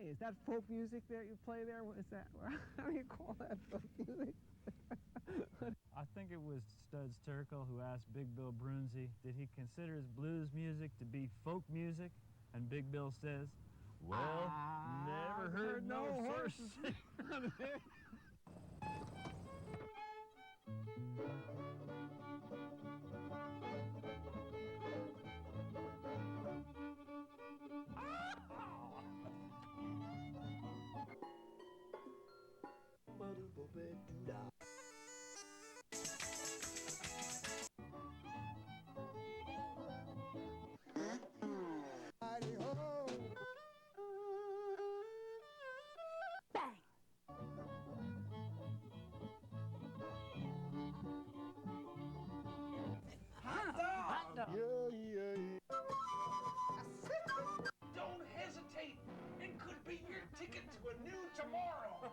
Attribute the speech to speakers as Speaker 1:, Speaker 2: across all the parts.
Speaker 1: Is that folk music that you play there? What is that? How do you call that folk music?
Speaker 2: I think it was Studs Terkel who asked Big Bill Brunzi, did he consider his blues music to be folk music? And Big Bill says, well, never heard no horse.
Speaker 3: Don't hesitate. It could be your ticket to a new tomorrow.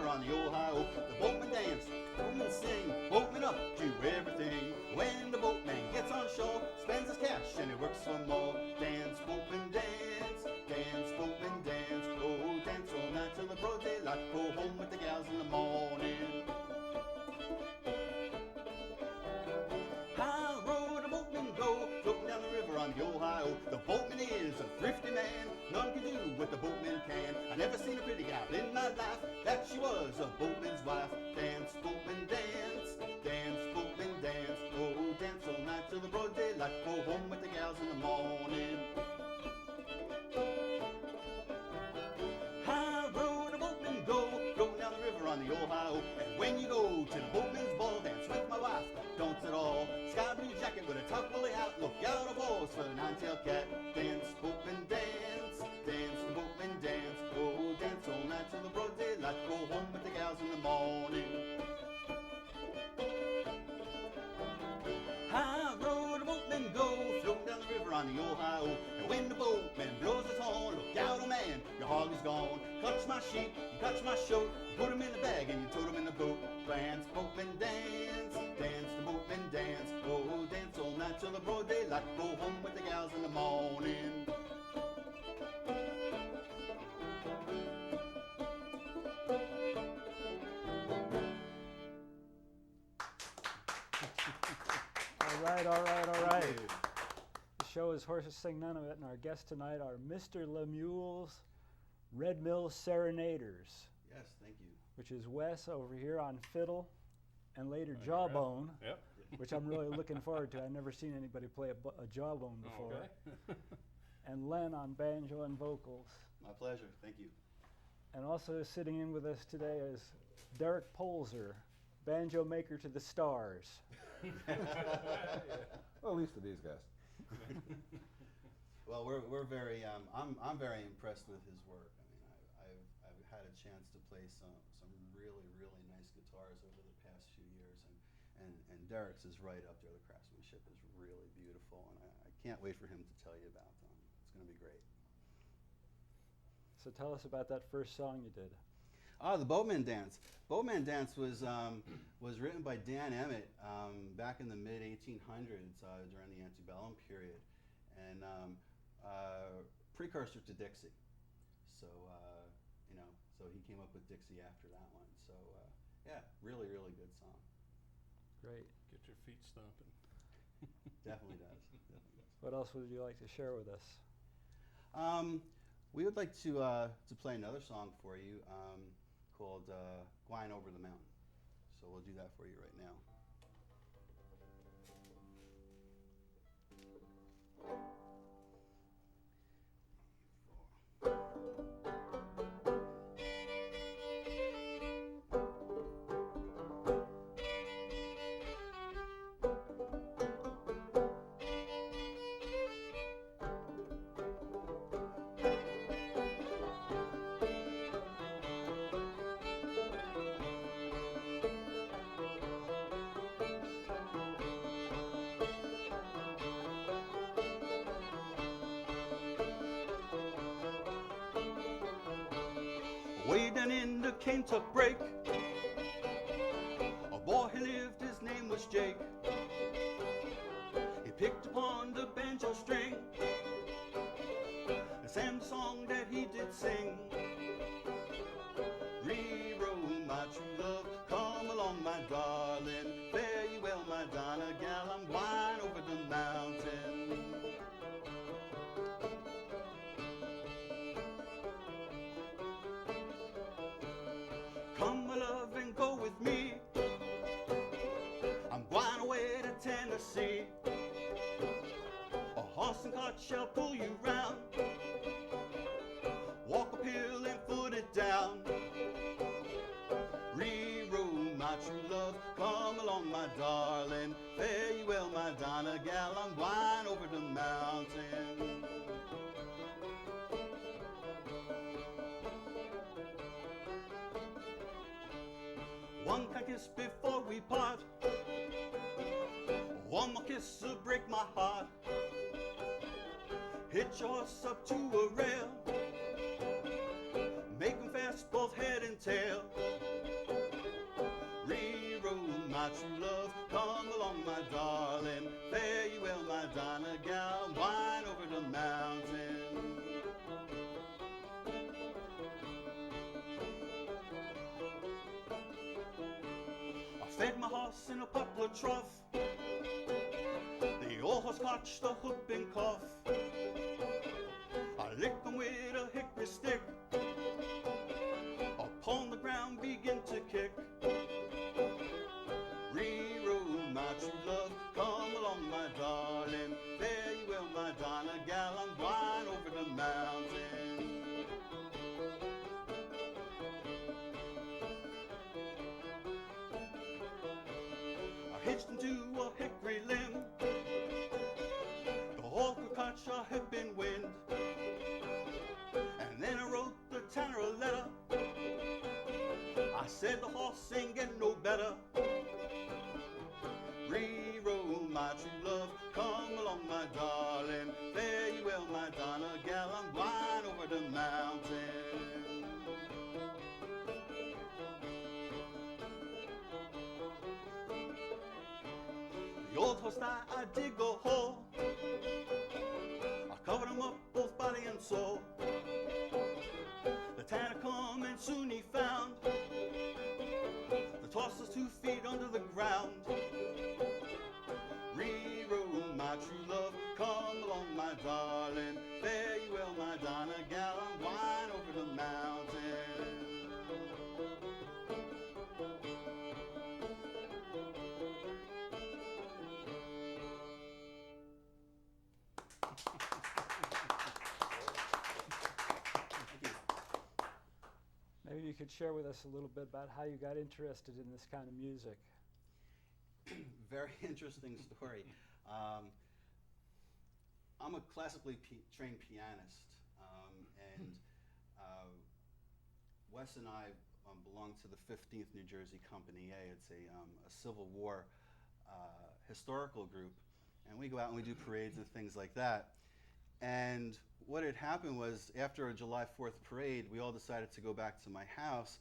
Speaker 4: On the Ohio, the boatmen dance, boatmen sing, boatmen up to everything. When the boatman gets on shore, spends his cash and he works for more. Dance, boatmen dance, dance, boatmen dance. Go dance all night till the broad daylight. Go home with the gals in the morning. High road, a boatman go, floating down the river on the Ohio. The boatman is a thrifty man, none can do what the boatman can. I never seen a pretty gal in my life, that she was a boatman's wife. Dance, boatman, dance, dance, boatman, dance. Go dance all night till the broad daylight. Go home with the gals in the morning. High road, a boatman go, floating down the river on the Ohio. And when you go to the boatman's ball, dance with my wife, don't at all. Sky blue jacket with a top woolly hat, look out of balls for the nine-tailed cat. Dance, boatman, dance, dance, the boatman dance. Go dance all night till the broad daylight. Go home with the gals in the morning. High road, a boatman go, floating down the river on the Ohio. And when the boatman blows his horn, look out, oh man, your hog is gone. Catch my sheep, you catch my shoat, you put 'em in the bag and you tote 'em in the boat. Dance, boatman, dance, dance, the boatman dance. Go dance all night till the broad daylight. Go home with the gals in the morning.
Speaker 2: All right. The show is Horses Sing None of It, and our guests tonight are Mr. Lemuel's Red Mill Serenaders.
Speaker 4: Yes, thank you.
Speaker 2: Which is Wes over here on fiddle, and later jawbone,
Speaker 5: yep.
Speaker 2: Which I'm really looking forward to. I've never seen anybody play a jawbone before.
Speaker 5: Okay.
Speaker 2: And Len on banjo and vocals.
Speaker 4: My pleasure, thank you.
Speaker 2: And also sitting in with us today is Derek Polzer, banjo maker to the stars.
Speaker 6: Well, at least to these guys.
Speaker 4: Well, we're very. I'm very impressed with his work. I mean, I've had a chance to play some really nice guitars over the past few years, and Derek's is right up there. The craftsmanship is really beautiful, and I can't wait for him to tell you about them. It's going to be great.
Speaker 2: So tell us about that first song you did.
Speaker 4: The Boatman Dance. Boatman Dance was written by Dan Emmett back in the mid 1800s during the Antebellum period, and precursor to Dixie. So so he came up with Dixie after that one. So yeah, really good song.
Speaker 2: Great.
Speaker 5: Get your feet stomping.
Speaker 4: Definitely does.
Speaker 2: What else would you like to share with us?
Speaker 4: We would like to play another song for you called Gwine Over the Mountain. So we'll do that for you right now. cane took break. A boy he lived, his name was Jake. He picked upon the banjo string and sang the song that he did sing. Rero, my true love, come along, my darling. Fare you well, my Donna gal, I'm going over the mountain. Come, my love, and go with me. I'm going away to Tennessee. A horse and cart shall pull you round. Walk uphill and foot it down. Rero, my true love, come along, my darling. Fare you well, my Donna gal, I'm going over the mountain. One kind kiss before we part. One more kiss will break my heart. Hitch your horse up to a rail. Make 'em fast, both head and tail. Rero, my true love, come along, my darling. Fare you well, my Donna gal, wine over the mountain. I fed my horse in a poplar trough. The old horse clutched the hoop and cough. I licked him with a hickory stick. Upon the ground begin to kick. Rero, my true love, come along, my darling. Fare you well, my Donna gal, I'm going over the mountain. I hitched him to a hickory limb. The horse could catch a hip in wind. And then I wrote the tanner a letter. I said the horse ain't getting no better. Rero, my true love, come along, my darling. Fare you well, my Donna gal, I'm going over the mountain. The old horse died, I dig a hole. I covered him up, both body and soul. The tanner come and soon he found the horse was 2 feet under the ground. Rero, my true love, come along, my darling. Fare you well, my Donna gal, I'm going over the mountain.
Speaker 5: Maybe you could share with us a little bit about how you got interested in this kind of music.
Speaker 4: Very interesting story. I'm a classically trained pianist, and Wes and I belong to the 15th New Jersey Company A. It's a Civil War historical group, and we go out and we do parades and things like that. And what had happened was, after a July 4th parade, we all decided to go back to my house,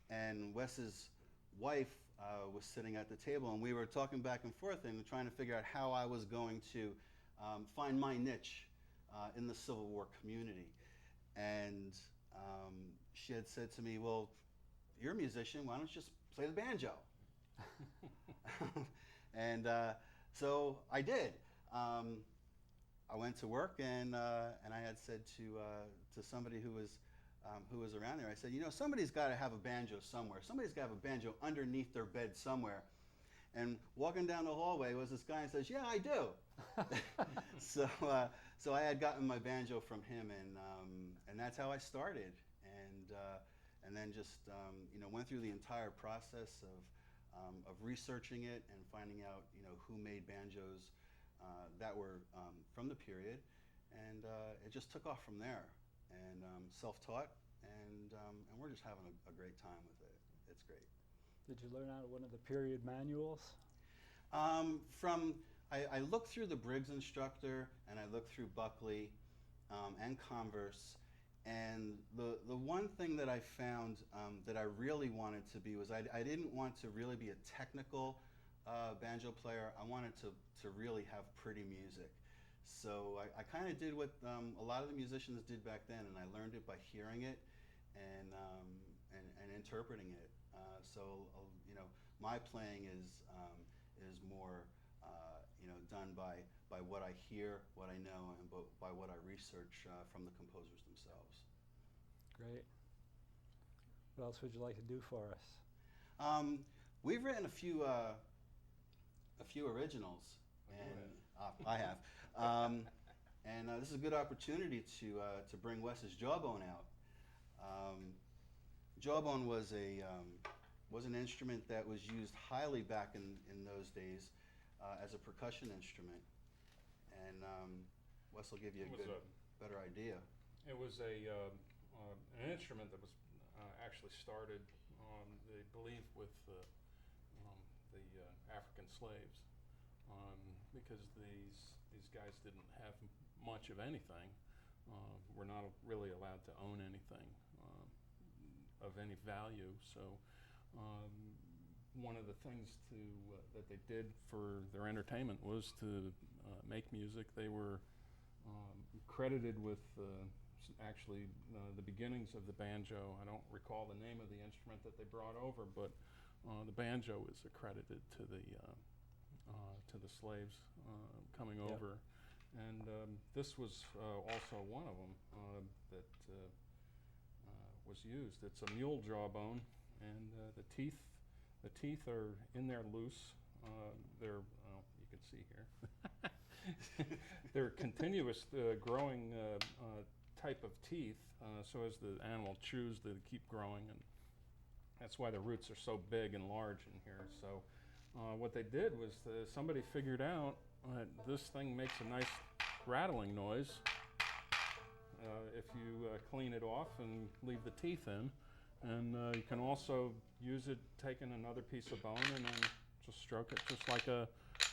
Speaker 4: and Wes's wife was sitting at the table, and we were talking back and forth and trying to figure out how I was going to find my niche in the Civil War community. And she had said to me, well, you're a musician, why don't you just play the banjo? And so I did. I went to work, and I had said to somebody who was around there, I said, you know, somebody's got to have a banjo somewhere. Somebody's got to have a banjo underneath their bed somewhere. And walking down the hallway was this guy and says, yeah, I do. So I had gotten my banjo from him, and that's how I started. And then just you know, went through the entire process of researching it and finding out, you know, who made banjos that were from the period, and it just took off from there. And self-taught, and we're just having a great time with it. It's great.
Speaker 5: Did you learn out of one of the period manuals?
Speaker 4: I looked through the Briggs instructor, and I looked through Buckley and Converse, And the one thing that I found that I really wanted to be was I didn't want to really be a technical banjo player. I wanted to really have pretty music. So I kind of did what a lot of the musicians did back then, and I learned it by hearing it and interpreting it. So you know, my playing is more done by what I hear, what I know, and by what I research from the composers themselves.
Speaker 5: Great. What else would you like to do for us?
Speaker 4: We've written a few originals, and I have. And this is a good opportunity to bring Wes's Jawbone out. Jawbone was an instrument that was used highly back in those days as a percussion instrument, and Wes will give you a better idea.
Speaker 6: It was an instrument that was actually started, they believe, with the African slaves, because these guys didn't have much of anything. Were not really allowed to own anything of any value. So one of the things that they did for their entertainment was to make music. They were credited with actually the beginnings of the banjo. I don't recall the name of the instrument that they brought over, but the banjo is accredited to the slaves coming over. And this was also one of them that was used. It's a mule jawbone, and the teeth are in there loose. They're, you can see here. They're continuous growing type of teeth, so as the animal chews, they keep growing, and that's why the roots are so big and large in here. So what they did was somebody figured out this thing makes a nice rattling noise if you clean it off and leave the teeth in. And you can also use it taking another piece of bone and then just stroke it, just like an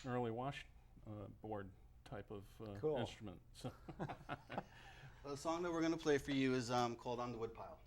Speaker 6: early washboard type of
Speaker 5: Cool.
Speaker 6: instrument. So
Speaker 4: Well, the song that we're going to play for you is called On the Woodpile.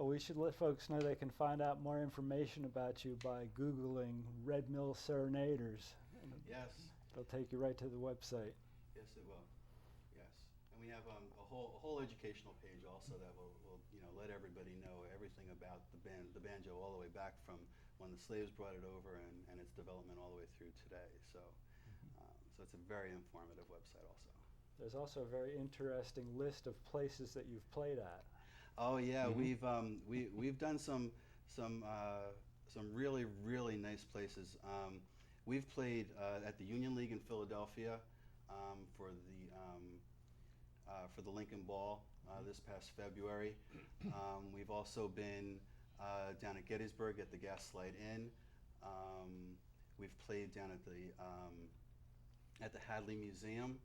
Speaker 5: We should let folks know they can find out more information about you by Googling Red Mill Serenaders.
Speaker 4: Yes.
Speaker 5: They'll take you right to the website.
Speaker 4: Yes, it will. Yes, and we have a whole educational page also that will let everybody know everything about the banjo all the way back from when the slaves brought it over and its development all the way through today. So, so it's a very informative website also.
Speaker 5: There's also a very interesting list of places that you've played at.
Speaker 4: Oh yeah, we've done some really nice places. We've played at the Union League in Philadelphia for the Lincoln Ball this past February. We've also been down at Gettysburg at the Gaslight Inn. We've played down at the Hadley Museum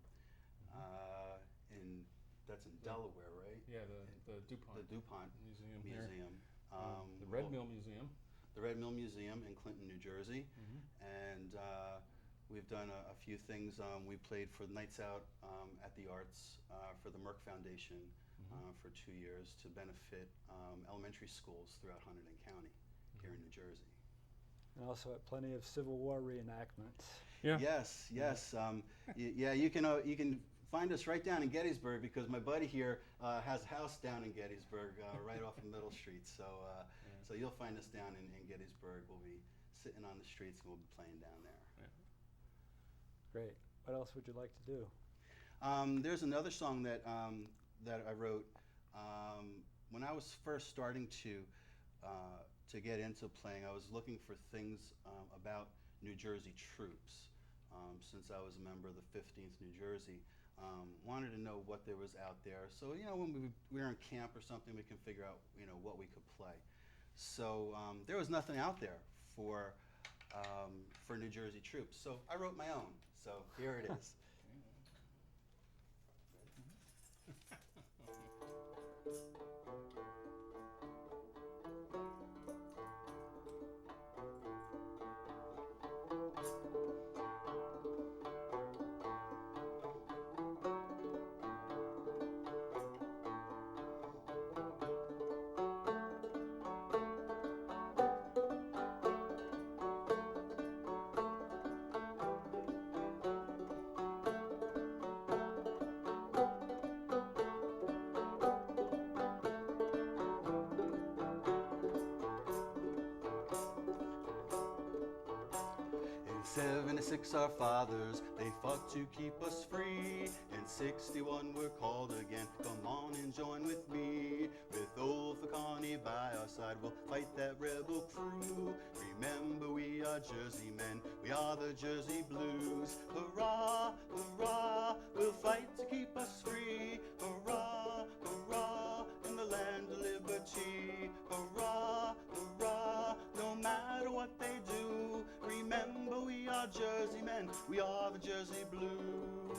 Speaker 4: that's in Delaware, right?
Speaker 6: yeah, the DuPont.
Speaker 4: The DuPont
Speaker 6: Museum.
Speaker 4: The
Speaker 6: Red Mill Museum.
Speaker 4: The Red Mill Museum in Clinton, New Jersey. And we've done a few things. We played for Nights Out at the Arts for the Merck Foundation for 2 years to benefit elementary schools throughout Hunterdon County here in New Jersey.
Speaker 5: And also at plenty of Civil War reenactments.
Speaker 6: Yeah.
Speaker 4: Yes, yes. Yeah, you can find us right down in Gettysburg because my buddy here has a house down in Gettysburg, right off of Middle Street. So, so you'll find us down in Gettysburg. We'll be sitting on the streets and we'll be playing down there.
Speaker 5: Great. What else would you like to do?
Speaker 4: There's another song that that I wrote when I was first starting to get into playing. I was looking for things about New Jersey troops. Since I was a member of the 15th New Jersey, wanted to know what there was out there. So when we were in camp or something, we can figure out what we could play. So there was nothing out there for New Jersey troops. So I wrote my own. So here it is. In 76 our fathers, they fought to keep us free. In 61 we're called again, come on and join with me. With old Fakani by our side, we'll fight that rebel crew. Remember we are Jersey men, we are the Jersey Blues. Hurrah, hurrah, we'll fight to keep us free. Hurrah, hurrah, in the land of liberty. Hurrah, hurrah, no matter what they do. Remember we are Jersey men, we are the Jersey Blues.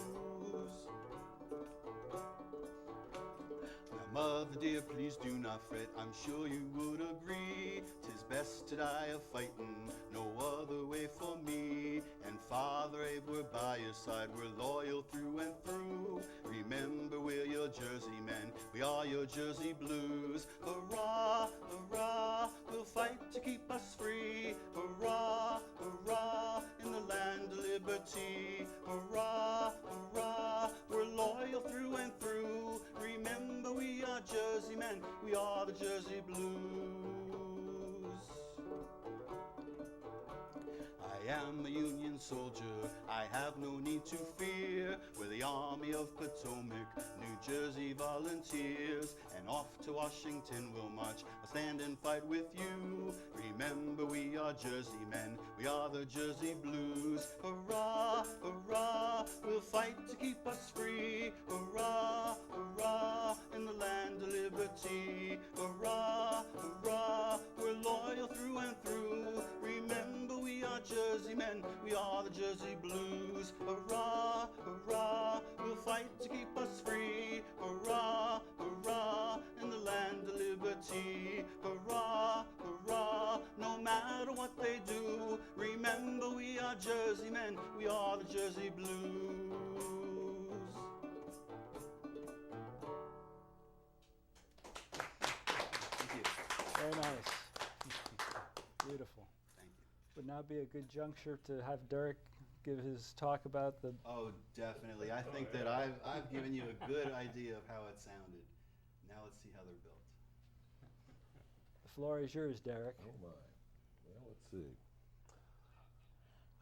Speaker 4: Now mother dear, please do not fret, I'm sure you would agree. 'Tis best to die a fightin', no other way for me. And Father Abe, we're by your side, we're loyal through and through. Remember we're your Jersey men, we are your Jersey Blues. Hurrah, hurrah, we'll fight to keep us free. Hurrah, hurrah, in the land of liberty. Hurrah, hurrah, we're loyal through and through. Remember we are Jersey men, we are the Jersey Blues. I am a Union soldier, I have no need to fear. We're the Army of Potomac, New Jersey volunteers. And off to Washington we'll march, I'll stand and fight with you. Remember we are Jersey men, we are the Jersey Blues. Hurrah, hurrah, we'll fight to keep us free. Hurrah, hurrah, in the land of liberty. Hurrah, hurrah, we're loyal through and through. Remember we are Jersey men, we are the Jersey Blues. Hurrah, hurrah, we'll fight to keep us free. Hurrah, hurrah, in the land of liberty. Hurrah, hurrah, no matter what they do. Remember we are Jersey men, we are the Jersey Blues. Thank you.
Speaker 5: Very nice. Beautiful.
Speaker 4: Thank you.
Speaker 5: Would now be a good juncture to have Derek give his talk about the...
Speaker 4: Oh, definitely. I think that I've given you a good idea of how it sounded. Now let's see how they're built.
Speaker 5: The floor is yours, Derek.
Speaker 7: Oh my. Well, let's see.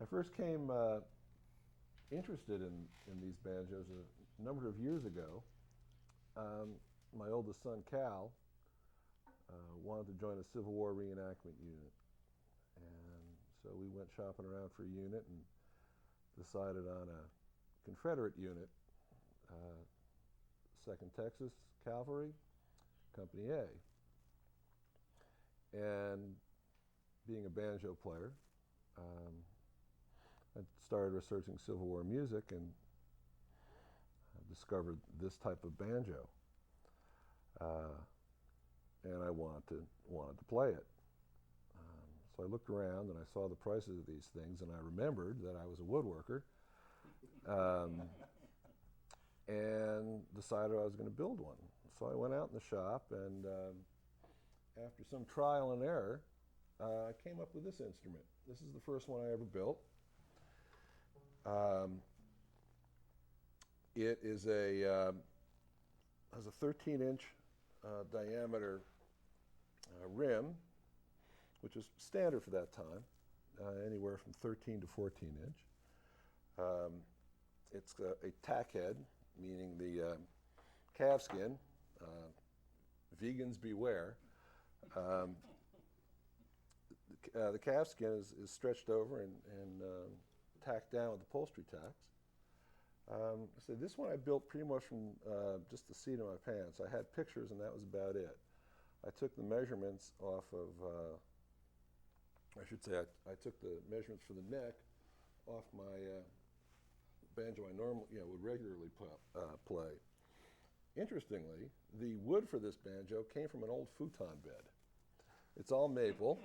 Speaker 7: I first came interested in these banjos a number of years ago. My oldest son, Cal, wanted to join a Civil War reenactment unit. And so we went shopping around for a unit and decided on a Confederate unit, 2nd Texas Cavalry, Company A. And being a banjo player, I started researching Civil War music and discovered this type of banjo. And I wanted to play it. So I looked around and I saw the prices of these things, and I remembered that I was a woodworker, and decided I was going to build one. So I went out in the shop, and after some trial and error, I came up with this instrument. This is the first one I ever built. It is has a 13-inch diameter rim, which is standard for that time, anywhere from 13 to 14 inch. It's a tack head, meaning the calfskin. Vegans beware. The calfskin is stretched over and tacked down with upholstery tacks. So this one I built pretty much from just the seat of my pants. I had pictures, and that was about it. I took the measurements off of, I should say, I took the measurements for the neck off my banjo I normally, would regularly play. Interestingly, the wood for this banjo came from an old futon bed. It's all maple.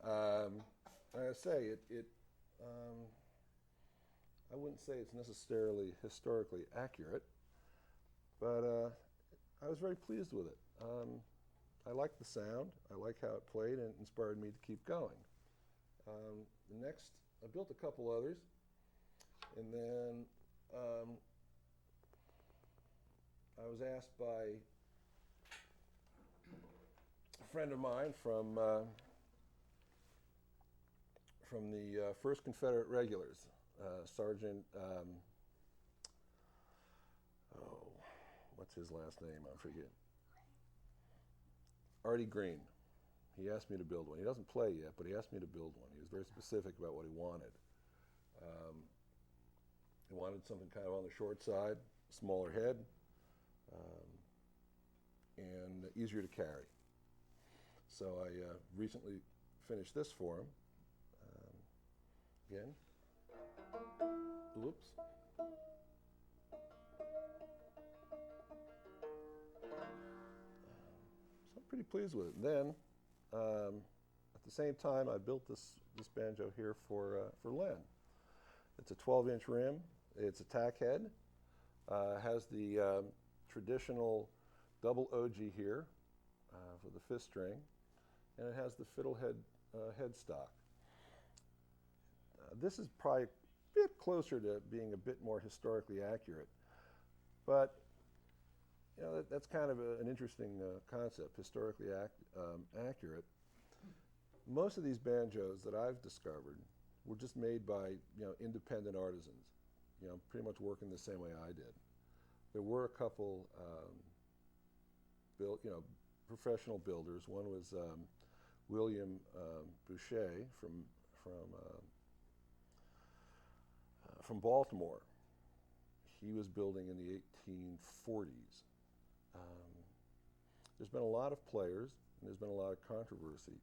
Speaker 7: Like I say, I wouldn't say it's necessarily historically accurate, but I was very pleased with it. I liked the sound, I liked how it played, and it inspired me to keep going. The next, I built a couple others, and then I was asked by a friend of mine from the 1st Confederate Regulars, Sergeant, what's his last name? I forget. Artie Green. He asked me to build one. He doesn't play yet, but he asked me to build one. He was very specific about what he wanted. He wanted something kind of on the short side, smaller head, and easier to carry. So I recently finished this for him. Again. Oops. So I'm pretty pleased with it. And then, at the same time, I built this banjo here for Len. It's a 12-inch rim. It's a tack head. Has the traditional double OG here for the 5th string, and it has the fiddle head headstock. This is probably a bit closer to being a bit more historically accurate, but that's kind of an interesting concept, historically accurate. Most of these banjos that I've discovered were just made by independent artisans, pretty much working the same way I did. There were a couple professional builders. One was William Boucher from Baltimore. He was building in the 1840s. There's been a lot of players, and there's been a lot of controversy.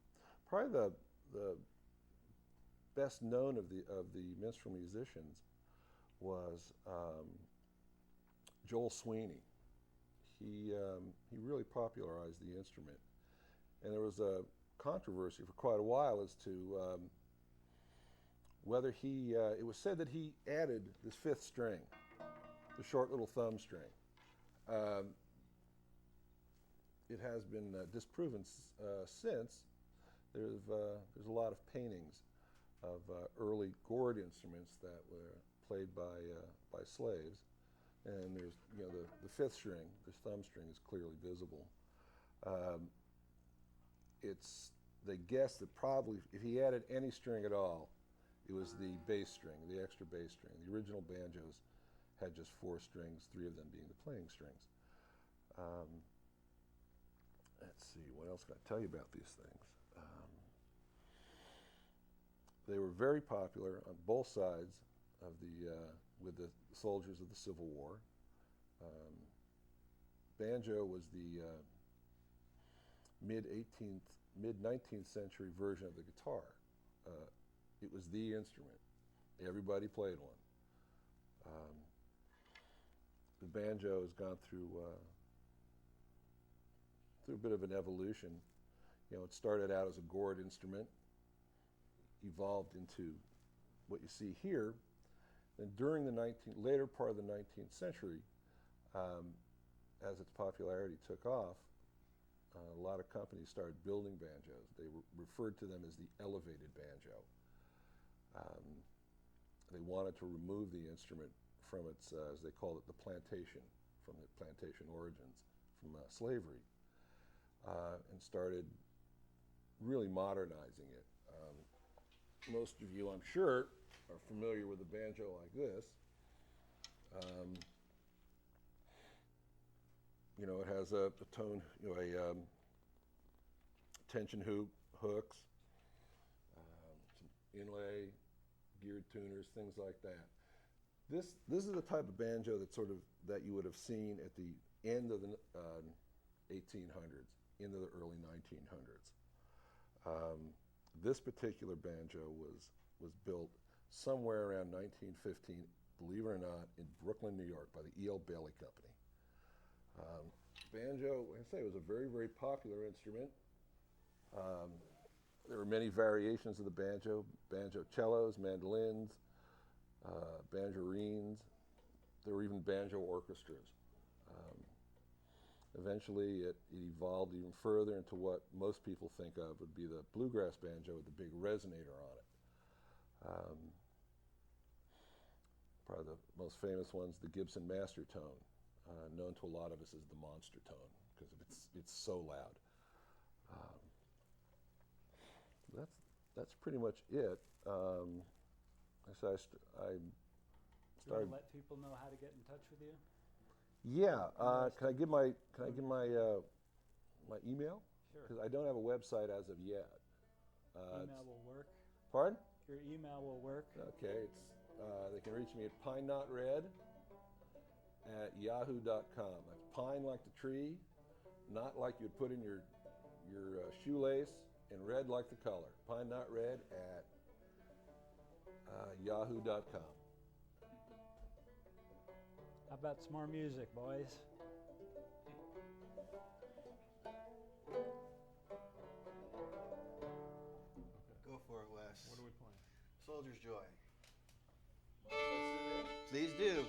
Speaker 7: Probably the best known of the minstrel musicians was Joel Sweeney. He really popularized the instrument, and there was a controversy for quite a while as to whether he, it was said that he added this 5th string, the short little thumb string. It has been disproven since. There's a lot of paintings of early gourd instruments that were played by slaves, and there's the 5th string, this thumb string, is clearly visible. They guess that probably if he added any string at all, it was the bass string, the extra bass string. The original banjos had just 4 strings, 3 of them being the playing strings. Let's see, what else can I tell you about these things? They were very popular on both sides of with the soldiers of the Civil War. Banjo was the mid-19th century version of the guitar. It was the instrument. Everybody played one. The banjo has gone through a bit of an evolution. It started out as a gourd instrument, evolved into what you see here. And during the later part of the 19th century, as its popularity took off, a lot of companies started building banjos. They referred to them as the elevated banjo. They wanted to remove the instrument from its, as they called it, the plantation, from the plantation origins, from slavery, and started really modernizing it. Most of you, I'm sure, are familiar with a banjo like this. You know, it has a tone, you know, a tension hoop, hooks, some inlay, geared tuners, things like that. This is the type of banjo that you would have seen at the end of the 1800s, into the early 1900s. This particular banjo was built somewhere around 1915, believe it or not, in Brooklyn, New York, by the E.L. Bailey Company. Banjo, like I say, was a very, very popular instrument. There were many variations of the banjo: banjo cellos, mandolins, banjorines. There were even banjo orchestras. Eventually, it evolved even further into what most people think of would be the bluegrass banjo with the big resonator on it. Probably the most famous one's the Gibson Master Tone, known to a lot of us as the monster tone because it's so loud. That's pretty much it. So I
Speaker 5: Do you want
Speaker 7: started.
Speaker 5: to let people know how to get in touch with you?
Speaker 7: Yeah. Can I give my my email?
Speaker 5: Sure.
Speaker 7: Because I don't have a website as of yet.
Speaker 5: Email will work.
Speaker 7: Pardon?
Speaker 5: Your email will work.
Speaker 7: Okay. It's they can reach me at pinenotred@yahoo.com. That's pine like the tree, not like you'd put in your shoelace, and red like the color. pinenotred@yahoo.com.
Speaker 5: How about some more music, boys?
Speaker 4: Go for it, Wes.
Speaker 6: What are we playing?
Speaker 4: Soldier's Joy. Please do.